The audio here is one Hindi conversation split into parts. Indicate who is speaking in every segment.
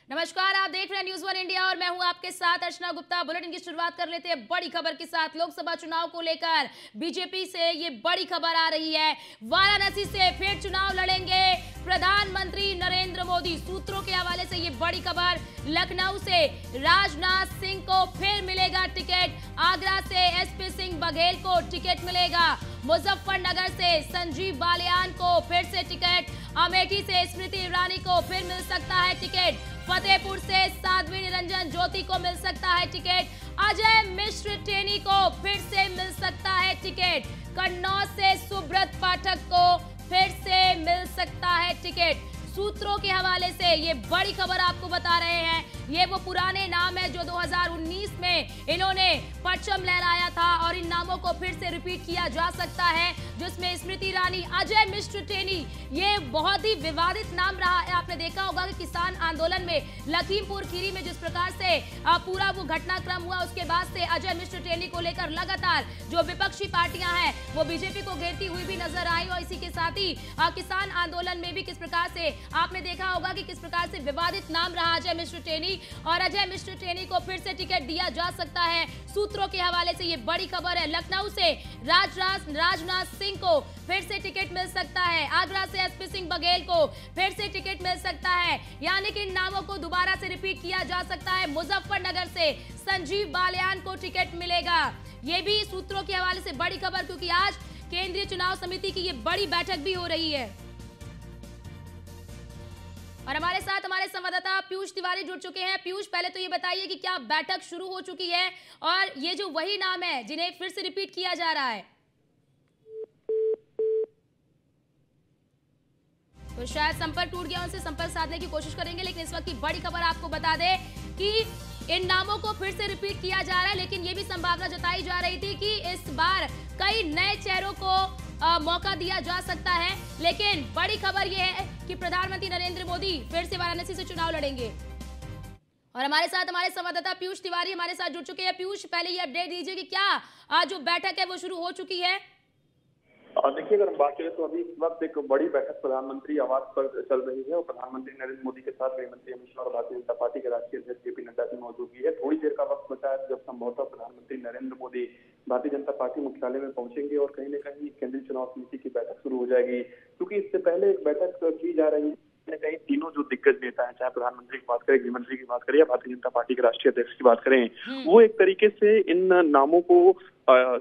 Speaker 1: नमस्कार, आप देख रहे हैं न्यूज़ वन इंडिया और मैं हूं आपके साथ अर्चना गुप्ता। बुलेटिन की शुरुआत कर लेते हैं बड़ी खबर के साथ। लोकसभा चुनाव को लेकर बीजेपी से ये बड़ी खबर आ रही है। वाराणसी से फिर चुनाव लड़ेंगे प्रधानमंत्री नरेंद्र मोदी। सूत्रों के हवाले से ये बड़ी खबर। लखनऊ से राजनाथ सिंह को फिर मिलेगा टिकट। आगरा से एसपी सिंह बघेल को टिकट मिलेगा। मुजफ्फरनगर से संजीव बालियान को फिर से टिकट। अमेठी से स्मृति ईरानी को फिर मिल सकता है टिकट। फतेहपुर से साध्वी निरंजन ज्योति को मिल सकता है टिकट। अजय मिश्र टेनी को फिर से मिल सकता है टिकट। कन्नौज से सुब्रत पाठक को फिर से मिल सकता है टिकट। सूत्रों के हवाले से ये बड़ी खबर आपको बता रहे हैं। ये वो पुराने नाम है जो 2019 में इन्होंने परचम लहराया था और इन नामों को फिर से रिपीट किया जा सकता है, जिसमें स्मृति ईरानी, अजय मिश्र टेनी, ये बहुत ही विवादित नाम रहा है। आपने देखा होगा कि किसान आंदोलन में लखीमपुर खीरी में जिस प्रकार से पूरा वो घटनाक्रम हुआ, उसके बाद से अजय मिश्र टेनी को लेकर लगातार जो विपक्षी पार्टियां हैं वो बीजेपी को घेरती हुई भी नजर आई। और इसी के साथ ही किसान आंदोलन में भी किस प्रकार से आपने देखा होगा कि किस प्रकार से विवादित नाम रहा अजय मिश्र टेनी, और अजय मिश्र टेनी को फिर से टिकट दिया जा सकता है। सूत्रों के हवाले से ये बड़ी खबर है। लखनऊ से राजनाथ सिंह को फिर से टिकट मिल सकता है। आगरा से एसपी सिंह बघेल को फिर से टिकट मिल सकता है, यानी कि इन नामों को दोबारा से रिपीट किया जा सकता है। मुजफ्फरनगर से संजीव बालियान को टिकट मिलेगा। ये भी सूत्रों के हवाले से बड़ी खबर, क्योंकि आज केंद्रीय चुनाव समिति की ये बड़ी बैठक भी हो रही है। और हमारे साथ हमारे संवाददाता पीयूष तिवारी जुड़ चुके हैं। पीयूष, पहले तो ये बताइए कि क्या बैठक शुरू हो चुकी है और ये जो वही नाम है जिन्हें फिर से रिपीट किया जा रहा है? तो शायद संपर्क टूट गया, उनसे संपर्क साधने की कोशिश करेंगे, लेकिन इस वक्त की बड़ी खबर आपको बता दें कि इन नामों को फिर से रिपीट किया जा रहा है। लेकिन ये भी संभावना जताई जा रही थी कि इस बार कई नए चेहरों को मौका दिया जा सकता है। लेकिन बड़ी खबर यह है कि प्रधानमंत्री नरेंद्र मोदी फिर से वाराणसी से चुनाव लड़ेंगे। और हमारे साथ हमारे संवाददाता पीयूष तिवारी हमारे साथ जुड़ चुके हैं। पीयूष, पहले ये अपडेट दीजिए कि क्या जो बैठक है वो शुरू हो चुकी है?
Speaker 2: देखिए, अगर हम बात करें तो अभी इस वक्त एक बड़ी बैठक प्रधानमंत्री आवास पर चल रही है और प्रधानमंत्री नरेंद्र मोदी के साथ गृह मंत्री अमित शाह और भारतीय जनता पार्टी के राष्ट्रीय अध्यक्ष जेपी नड्डा की मौजूदगी है। थोड़ी देर का वक्त बचा है जब संभवतः प्रधानमंत्री नरेंद्र मोदी भारतीय जनता पार्टी मुख्यालय में पहुंचेंगे और कहीं न कहीं केंद्रीय चुनाव समिति की बैठक शुरू हो जाएगी, क्योंकि इससे पहले एक बैठक की जा रही है। कहीं तीनों जो दिग्गज नेता हैं, चाहे प्रधानमंत्री की बात करें, गृह मंत्री की बात करें या भारतीय जनता पार्टी के राष्ट्रीय अध्यक्ष की बात करें, वो एक तरीके से इन नामों को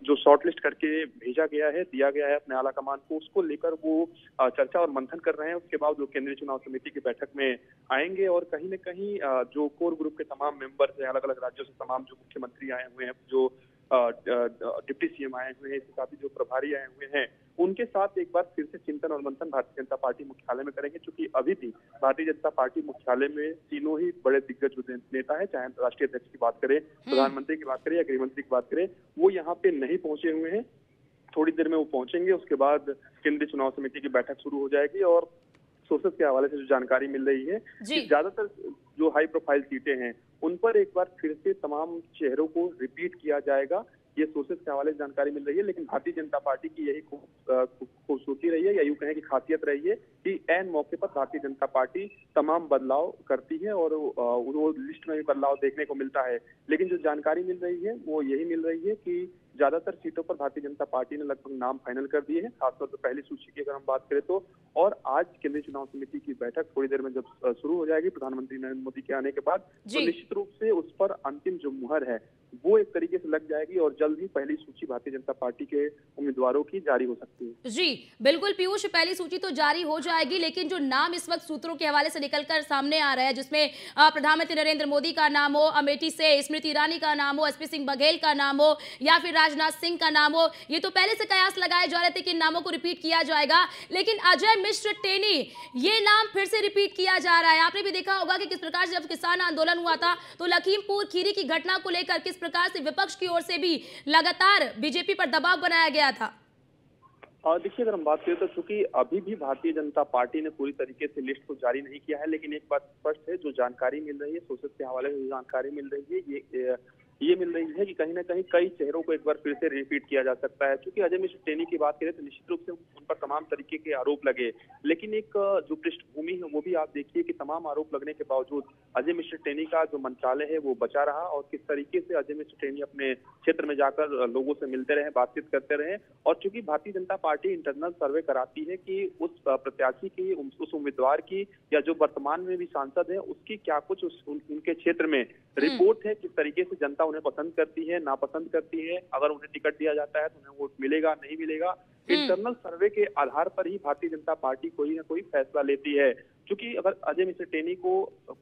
Speaker 2: जो शॉर्टलिस्ट करके भेजा गया है, दिया गया है अपने आला कमान को, उसको लेकर वो चर्चा और मंथन कर रहे हैं। उसके बाद वो केंद्रीय चुनाव समिति की बैठक में आएंगे और कहीं न कहीं जो कोर ग्रुप के तमाम मेंबर्स हैं, अलग अलग राज्यों से तमाम जो मुख्यमंत्री आए हुए हैं, जो डिप्टी सीएम आए हुए हैं, इसके साथ ही जो प्रभारी आए हुए हैं, उनके साथ एक बार फिर से चिंतन और मंथन भारतीय जनता पार्टी मुख्यालय में करेंगे। क्योंकि अभी भी भारतीय जनता पार्टी मुख्यालय में तीनों ही बड़े दिग्गज नेता है, चाहे राष्ट्रीय अध्यक्ष की बात करें, प्रधानमंत्री की बात करें या गृह मंत्री की बात करें, वो यहाँ पे नहीं पहुंचे हुए हैं। थोड़ी देर में वो पहुंचेंगे, उसके बाद केंद्रीय चुनाव समिति की बैठक शुरू हो जाएगी। और सोर्सेस के हवाले से जो जानकारी मिल रही है कि ज्यादातर जो हाई प्रोफाइल सीटें हैं उन पर एक बार फिर से तमाम चेहरों को रिपीट किया जाएगा, ये सोर्सेस के हवाले से जानकारी मिल रही है। लेकिन भारतीय जनता पार्टी की यही खूबसूरती रही है, या यूं कहें कि खासियत रही है कि ऐन मौके पर भारतीय जनता पार्टी तमाम बदलाव करती है और वो लिस्ट में भी बदलाव देखने को मिलता है। लेकिन जो जानकारी मिल रही है वो यही मिल रही है कि ज्यादातर सीटों पर भारतीय जनता पार्टी ने लगभग नाम फाइनल कर दिए हैं, खासतौर पर पहली सूची की अगर हम बात करें तो। और आज केंद्रीय चुनाव समिति की बैठक थोड़ी देर में जब शुरू हो जाएगी प्रधानमंत्री नरेंद्र मोदी के आने के बाद, तो निश्चित रूप से उस पर अंतिम जो मुहर है वो एक तरीके से लग जाएगी और जल्द ही पहली सूची भारतीय जनता पार्टी के उम्मीदवारों की जारी हो सकती है।
Speaker 1: जी बिल्कुल पीयूष, पहली सूची तो जारी हो जाएगी, लेकिन जो नाम इस वक्त सूत्रों के हवाले से निकलकर सामने आ रहा है, जिसमें प्रधानमंत्री नरेंद्र मोदी का नाम हो, अमेठी से स्मृति ईरानी का नाम हो, एसपी सिंह बघेल का नाम हो या फिर राजनाथ सिंह का नाम हो, ये तो पहले से कयास लगाए जा रहे थे कि इन नामों को रिपीट किया जाएगा। लेकिन अजय मिश्र टेनी, ये नाम फिर से रिपीट किया जा रहा है। आपने भी देखा होगा कि किस प्रकार से जब किसान आंदोलन हुआ था तो लखीमपुर खीरी की घटना को लेकर किस प्रकार से विपक्ष की ओर से भी लगातार बीजेपी पर दबाव बनाया गया था।
Speaker 2: देखिए, अगर हम बात करें तो चूंकि अभी भी भारतीय जनता पार्टी ने पूरी तरीके से लिस्ट को जारी नहीं किया है, लेकिन एक बात स्पष्ट है, जो जानकारी मिल रही है सोर्सेस के हवाले से, जो जानकारी मिल रही है, ये ये मिल रही है कि कहीं ना कहीं कई चेहरों को एक बार फिर से रिपीट किया जा सकता है। क्योंकि अजय मिश्र टेनी की बात करें तो निश्चित रूप से उन पर तमाम तरीके के आरोप लगे, लेकिन एक जो पृष्ठभूमि है वो भी आप देखिए कि तमाम आरोप लगने के बावजूद अजय मिश्र टेनी का जो मंत्रालय है वो बचा रहा, और किस तरीके से अजय मिश्र टेनी अपने क्षेत्र में जाकर लोगों से मिलते रहे, बातचीत करते रहे। और चूंकि भारतीय जनता पार्टी इंटरनल सर्वे कराती है कि उस प्रत्याशी की, उस उम्मीदवार की, या जो वर्तमान में भी सांसद है उसकी क्या कुछ उनके क्षेत्र में रिपोर्ट है, किस तरीके से जनता उन्हें पसंद करती है, नापसंद करती है, अगर उन्हें टिकट दिया जाता है तो उन्हें वोट मिलेगा नहीं मिलेगा, इंटरनल सर्वे के आधार पर ही भारतीय जनता पार्टी कोई ना कोई फैसला लेती है। क्योंकि अगर अजय मिश्र टेनी को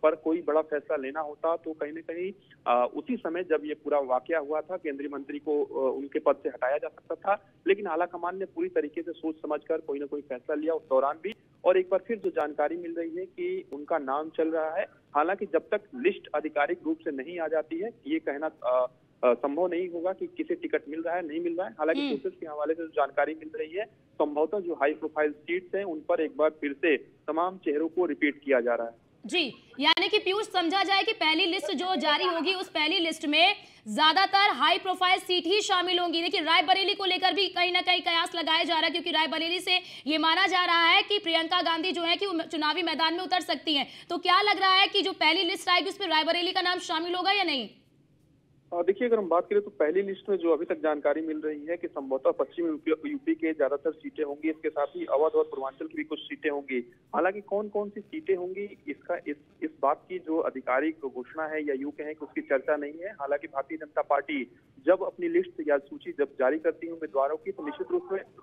Speaker 2: पर कोई बड़ा फैसला लेना होता तो कहीं ना कहीं उसी समय जब ये पूरा वाकया हुआ था, केंद्रीय मंत्री को उनके पद से हटाया जा सकता था, लेकिन आलाकमान ने पूरी तरीके से सोच समझकर कोई ना कोई फैसला लिया उस दौरान भी। और एक बार फिर जो जानकारी मिल रही है कि उनका नाम चल रहा है, हालांकि जब तक लिस्ट आधिकारिक रूप से नहीं आ जाती है ये कहना संभव नहीं होगा कि किसे टिकट मिल रहा है नहीं मिल रहा है। हालांकि प्रोसेस के हवाले से जो जानकारी मिल रही है, संभवतः जो हाई प्रोफाइल सीट्स हैं उन पर एक बार फिर से तमाम चेहरों को रिपीट किया जा रहा है।
Speaker 1: जी, यानी कि पीयूष समझा जाए कि पहली लिस्ट जो जारी होगी उस पहली लिस्ट में ज्यादातर हाई प्रोफाइल सीट ही शामिल होंगी। देखिए रायबरेली को लेकर भी कहीं ना कहीं कयास लगाया जा रहा है, क्योंकि रायबरेली से ये माना जा रहा है कि प्रियंका गांधी जो है कि वो चुनावी मैदान में उतर सकती हैं। तो क्या लग रहा है कि जो पहली लिस्ट आएगी उसमें रायबरेली का नाम शामिल होगा या नहीं?
Speaker 2: देखिए अगर हम बात करें तो पहली लिस्ट में जो अभी तक जानकारी मिल रही है कि संभवतः पश्चिम यूपी के ज्यादातर सीटें होंगी, इसके साथ ही अवध और पूर्वांचल की भी कुछ सीटें होंगी। हालांकि कौन कौन सी सीटें होंगी इस बात की जो आधिकारिक घोषणा है या यूं कहें कि उसकी चर्चा नहीं है। हालांकि भारतीय जनता पार्टी जब अपनी लिस्ट या सूची जब जारी करती है उम्मीदवारों की, तो निश्चित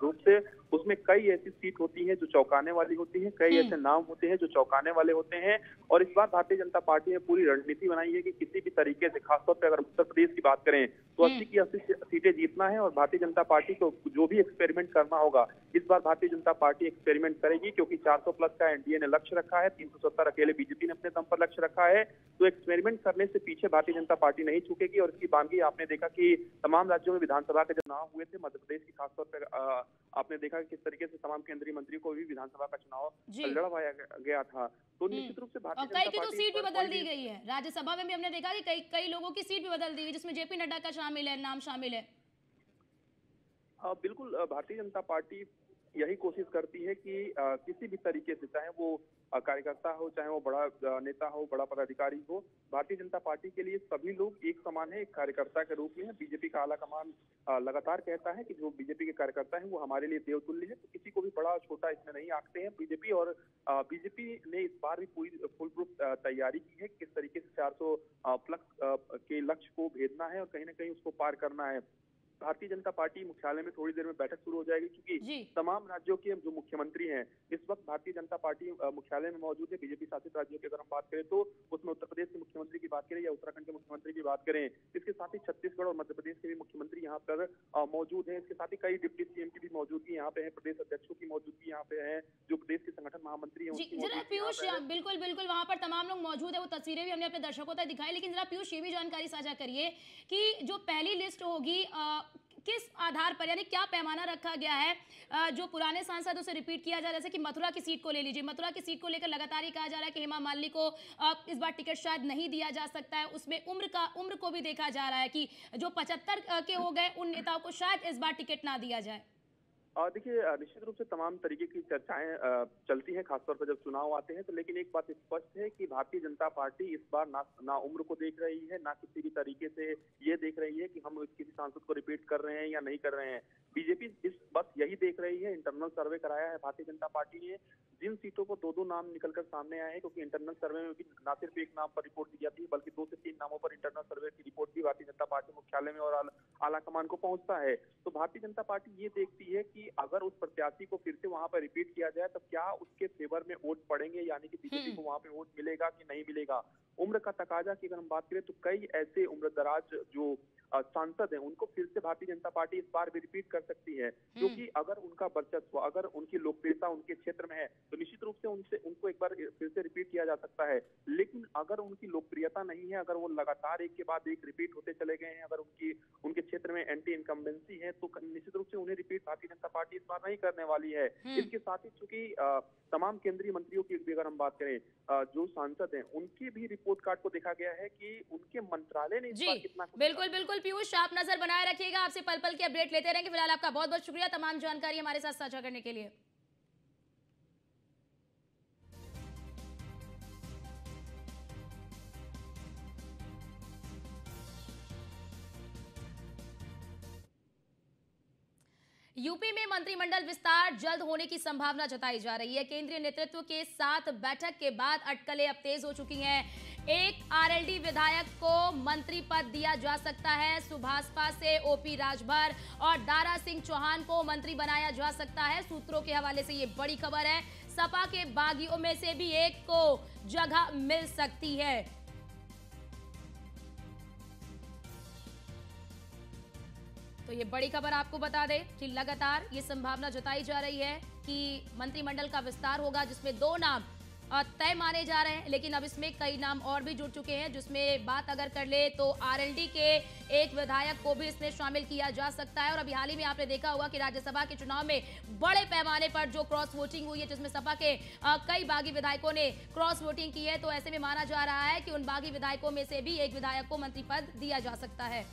Speaker 2: रूप से उसमें कई ऐसी सीट होती है जो चौंकाने वाली होती है, कई ऐसे नाम होते हैं जो चौंकाने वाले होते हैं। और इस बार भारतीय जनता पार्टी ने पूरी रणनीति बनाई है कि किसी भी तरीके से, खासतौर पर अगर उत्तर प्रदेश की बात करें तो 80 की 80 सीटें जीतना है। और भारतीय जनता पार्टी को जो भी एक्सपेरिमेंट करना होगा इस बार भारतीय जनता पार्टी एक्सपेरिमेंट करेगी, क्योंकि 400 प्लस का एनडीए ने लक्ष्य रखा है, 370 अकेले बीजेपी ने अपने दम पर लक्ष्य रखा है। तो एक्सपेरिमेंट करने से पीछे भारतीय जनता पार्टी नहीं छूटेगी। और इसकी बानगी आपने देखा कि तमाम राज्यों में विधानसभा के जब चुनाव हुए थे, मध्य प्रदेश की खासतौर पर आपने देखा कि किस तरीके से तमाम केंद्रीय मंत्री को भी विधानसभा का चुनाव लड़वाया गया था। तो निश्चित रूप से Bharatiya Janata
Speaker 1: party
Speaker 2: party
Speaker 1: seat भी बदल दी गई है। राज्यसभा में भी हमने देखा कि कई लोगों की सीट भी बदल दी गई, जिसमें जेपी नड्डा का नाम शामिल है।
Speaker 2: बिल्कुल भारतीय जनता पार्टी यही कोशिश करती है कि किसी भी तरीके से, चाहे वो कार्यकर्ता हो, चाहे वो बड़ा नेता हो, बड़ा पदाधिकारी हो, भारतीय जनता पार्टी के लिए सभी लोग एक समान है, एक कार्यकर्ता के रूप में है। बीजेपी का आला कमान लगातार कहता है कि जो बीजेपी के कार्यकर्ता हैं वो हमारे लिए देवतुल्य है, तो किसी को भी बड़ा छोटा इसमें नहीं आंकते हैं बीजेपी। और बीजेपी ने इस बार भी पूरी फुल प्रूफ तैयारी की है, किस तरीके से 400 प्लस के लक्ष्य को भेदना है और कहीं ना कहीं उसको पार करना है। भारतीय जनता पार्टी मुख्यालय में थोड़ी देर में बैठक शुरू हो जाएगी, क्योंकि तमाम राज्यों के जो मुख्यमंत्री हैं इस वक्त भारतीय जनता पार्टी मुख्यालय में मौजूद है। बीजेपी शासित राज्यों की अगर हम बात करें तो उसमें उत्तर प्रदेश के मुख्यमंत्री की बात करें या उत्तराखंड के मुख्यमंत्री की बात करें, इसके साथ ही छत्तीसगढ़ और मध्य प्रदेश के भी मुख्यमंत्री यहाँ पर मौजूद है। इसके साथ ही कई डिप्टी सीएम की भी मौजूदगी यहाँ पे है, प्रदेश अध्यक्षों की मौजूदगी यहाँ पे है, जो प्रदेश के संगठन महामंत्री है।
Speaker 1: पीयूष बिल्कुल बिल्कुल वहां पर तमाम लोग मौजूद है, वो तस्वीरें भी हमने अपने दर्शकों तक दिखाई। लेकिन जरा पीयूष ये भी जानकारी साझा करिए कि जो पहली लिस्ट होगी किस आधार पर, यानी क्या पैमाना रखा गया है जो पुराने सांसदों से रिपीट किया जा रहा है। जैसे कि मथुरा की सीट को ले लीजिए, मथुरा की सीट को लेकर लगातार ही कहा जा रहा है कि हेमा मालिनी को इस बार टिकट शायद नहीं दिया जा सकता है। उसमें उम्र को भी देखा जा रहा है कि जो 75 के हो गए उन नेताओं को शायद इस बार टिकट ना दिया जाए।
Speaker 2: देखिए निश्चित रूप से तमाम तरीके की चर्चाएं चलती हैं, खासतौर पर जब चुनाव आते हैं। तो लेकिन एक बात स्पष्ट है कि भारतीय जनता पार्टी इस बार ना उम्र को देख रही है, ना किसी भी तरीके से ये देख रही है कि हम किसी सांसद को रिपीट कर रहे हैं या नहीं कर रहे हैं। बीजेपी बस यही देख रही है। इंटरनल सर्वे कराया है भारतीय जनता पार्टी ने, जिन सीटों को दो नाम निकलकर सामने आए हैं, क्योंकि इंटरनल सर्वे में भी ना सिर्फ एक नाम पर रिपोर्ट दी जाती है बल्कि 2 से 3 नामों पर इंटरनल सर्वे की रिपोर्ट भी भारतीय जनता पार्टी मुख्यालय में और आलाकमान को पहुंचता है। तो भारतीय जनता पार्टी ये देखती है कि अगर उस प्रत्याशी को फिर से वहां पर रिपीट किया जाए तो क्या उसके फेवर में वोट पड़ेंगे, यानी कि बीजेपी को वहां पे वोट मिलेगा कि नहीं मिलेगा। उम्र का तकाजा की अगर हम बात करें तो कई ऐसे उम्रदराज जो सांसद हैं उनको फिर से भारतीय जनता पार्टी इस बार भी रिपीट कर सकती है, क्योंकि अगर उनका वर्चस्व, अगर उनकी लोकप्रियता उनके क्षेत्र में है तो निश्चित रूप से उनको एक बार फिर से रिपीट किया जा सकता है। लेकिन अगर उनकी लोकप्रियता नहीं है, अगर वो लगातार एक के बाद एक रिपीट होते चले गए हैं, अगर उनके क्षेत्र में में एंटी इनकम्बेंसी है, तो निश्चित रूप से उन्हें रिपीट भारतीय जनता पार्टी इस बार नहीं करने वाली है। इसके साथ ही चूंकि तमाम केंद्रीय मंत्रियों की भी अगर हम बात करें, जो सांसद हैं उनकी भी रिपोर्ट कार्ड को देखा गया है कि उनके मंत्रालय ने इस बार कितना
Speaker 1: बिल्कुल बिल्कुल पीयूष, आप नजर बनाए रखिएगा, आपसे पल पल की अपडेट लेते रहेंगे। फिलहाल आपका बहुत बहुत शुक्रिया तमाम जानकारी हमारे साथ साझा करने के लिए। यूपी में मंत्रिमंडल विस्तार जल्द होने की संभावना जताई जा रही है। केंद्रीय नेतृत्व के साथ बैठक के बाद अटकलें अब तेज हो चुकी हैं। एक आरएलडी विधायक को मंत्री पद दिया जा सकता है। सुभाषपा से ओपी राजभर और दारा सिंह चौहान को मंत्री बनाया जा सकता है। सूत्रों के हवाले से ये बड़ी खबर है। सपा के बागियों में से भी एक को जगह मिल सकती है। तो ये बड़ी खबर आपको बता दें कि लगातार ये संभावना जताई जा रही है कि मंत्रिमंडल का विस्तार होगा, जिसमें 2 नाम तय माने जा रहे हैं, लेकिन अब इसमें कई नाम और भी जुड़ चुके हैं। जिसमें बात अगर कर ले तो आरएलडी के एक विधायक को भी इसमें शामिल किया जा सकता है। और अभी हाल ही में आपने देखा होगा कि राज्यसभा के चुनाव में बड़े पैमाने पर जो क्रॉस वोटिंग हुई है, जिसमें सपा के कई बागी विधायकों ने क्रॉस वोटिंग की है, तो ऐसे में माना जा रहा है कि उन बागी विधायकों में से भी एक विधायक को मंत्री पद दिया जा सकता है।